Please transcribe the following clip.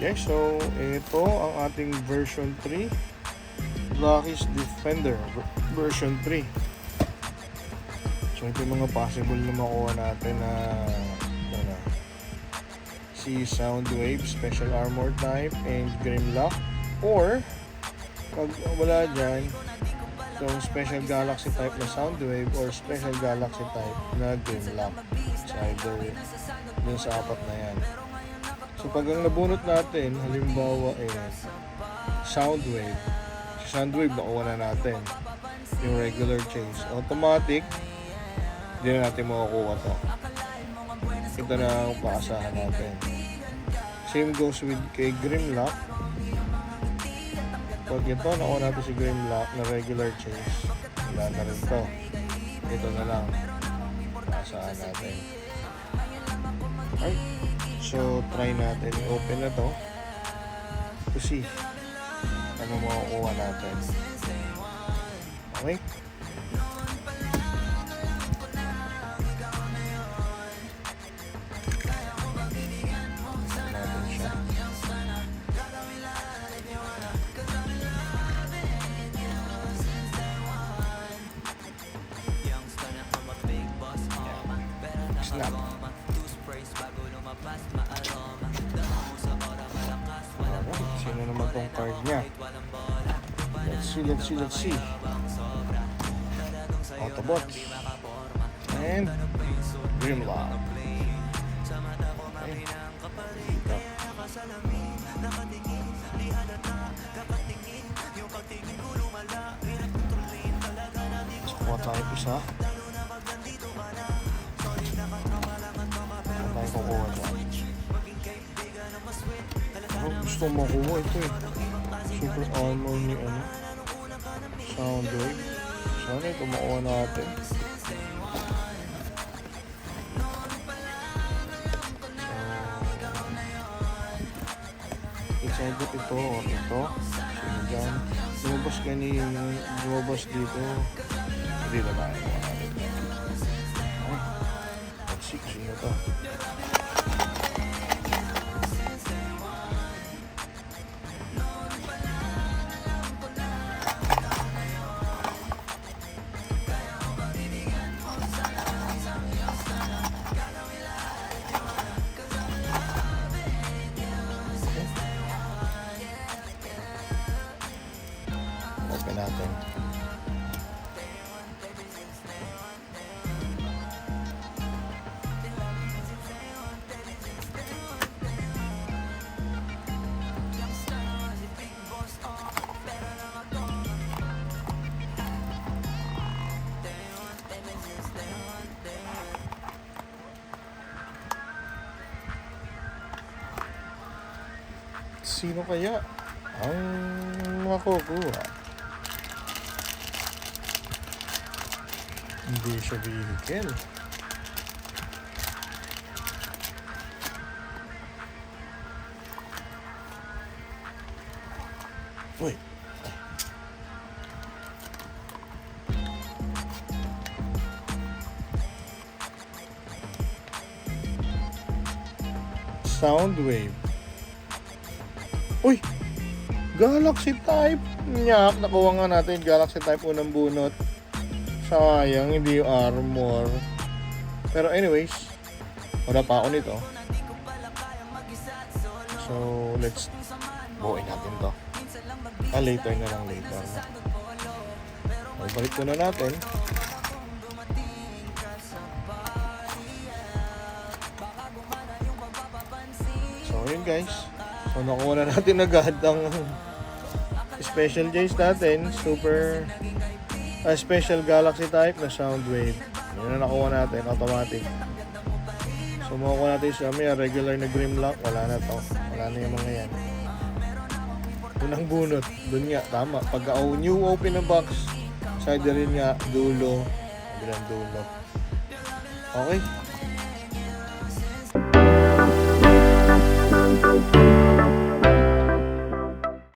Okay, so ito ang ating version 3 Blackies Defender version 3. So ito yung mga possible na makuha natin na si Soundwave Special Armor type and Grimlock, or pag wala dyan, yung Special Galaxy type na Soundwave or Special Galaxy type na Grimlock. So either dun sa apat na yan. So pag ang nabunot natin, halimbawa Soundwave. Si Soundwave nakuha na natin. Yung regular chase. Automatic, hindi na natin makukuha to. Ito na ang paasahan natin. Same goes with kay Grimlock. Pag ito, nakuha natin si Grimlock na regular chase. Wala na rin to. Ito na lang. Paasahan natin. Okay. So, try natin. Open na to. To see ano makukuha natin. Okay? Natin siya. Snap. Sino naman tong card niya? Let's see. Autobots. And Grimlock. Okay. Kuha tayo isa. Ano tayo kukuha dyan? Gusto makuha ito eh. Super armor ni Soundwave. Sana ito makuha natin. It's either ito or ito. Sino dyan? Lumabas kanina. Lumabas dito. Hindi na tayo kuha natin. Okay. Let's see kung sino ito. Open natin. Sino kaya ang makukuha? Hindi siya vehicle. Uy. Soundwave. Uy! Galaxy type! Nyak! Nakuha nga natin Galaxy type unang bunot. Sayang, hindi yung armor. Pero anyways, wala pa ako nito. So, let's buuin natin to. Later na lang, later na. Balik ko na natin. So, yun guys. So, nakuha na natin agad ang special J's natin. Super special Galaxy type na Soundwave. Yun na nakuha natin, automatic. So, makuha natin siya. May regular na Grimlock. Wala na to. Wala na yung mga yan. Unang bunot. Doon nga, tama. Pagka new open ng box, side rin nga, dulo. Bilang dulo. Okay.